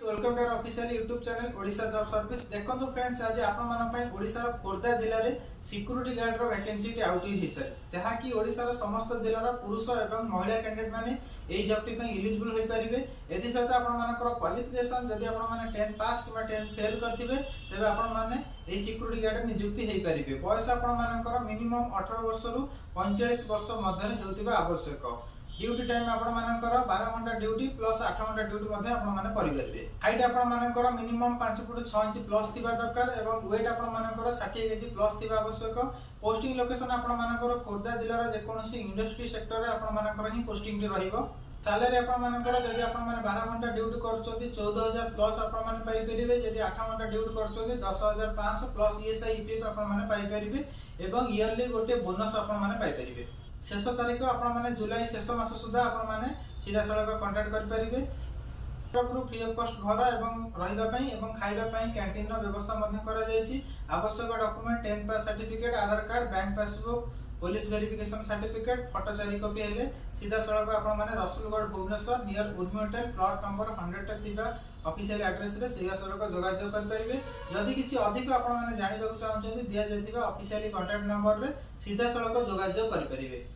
Welcome to our official YouTube channel Odisha job service. देखो friends, आज आपण ओडिशा खोर्धा जिले में सिक्यूरीटी गार्ड वैकेंसी आउट हो सारी जहाँकि ओडिशा समस्त जिलार पुरुष और महिला कैंडिडेट माने एई जॉब टी इलिजिबल हो पारे। एथि सहित आपनकर क्वालिफिकेशन जदि आपण 10 पास कि 10 फेल करथिबे तेबे आपण माने एई सिक्यूरीटी गार्ड नियुक्ति हो पारे। बयस आपनकर मिनिमम 18 वर्ष रु 45 वर्ष मध्य हेउतिबा आवश्यक। ड्यूटी टाइम आपण मानकर 12 घंटा ड्यूटी प्लस 8 घंटा ड्यूटी मध्ये आपण माने परिबे। हाइट आपण मानकर मिनिमम 5 फुट 6 इंच प्लस थिबा दरकार एवं वेट आपण मानकर 60 केजी प्लस थिबा आवश्यक। पोस्टिंग लोकेशन आपण मानकर खोर्धा जिल्लार जे कोनोसी इंडस्ट्री सेक्टर रे आपण मानकर ही पोस्टिंग टी रहिबो। सैलरी आपण मानकर जदि आपण माने 12 घंटा ड्यूटी करछोती 14000 प्लस आपण माने पाई परिबे। जदि 8 घंटा ड्यूटी करछोती 10500 प्लस ईएसआई ईपीएफ आपण माने पाई परिबे एवं ईयरली गोटे बोनस आपण माने पाई परिबे। शेष तारीख आपण माने जुलाई शेष मास सुधा आपण माने सीधा सड़क कांटेक्ट कर परिबे। फ्री ऑफ कॉस्ट घर एवं रहिबा पई एवं खाइबा पई कैंटीन रो व्यवस्था मध्ये करा जायछि। आवश्यक document 10 pass certificate, Aadhaar card, bank passbook, police verification certificate, photo 4 copy हेले सीधा सड़क आपण माने Rasulgarh Bhubaneswar near Urmi hotel plot number 100 थिबा ऑफिशियल एड्रेस रे सीधा सड़क जोगाजोग कर परिबे। जदि किछि अधिक आपण माने जानिबा चाहउछन्ती दिया जायतिबा ऑफिशियली कांटेक्ट नंबर रे सीधा सड़क जोगाजोग कर परिबे।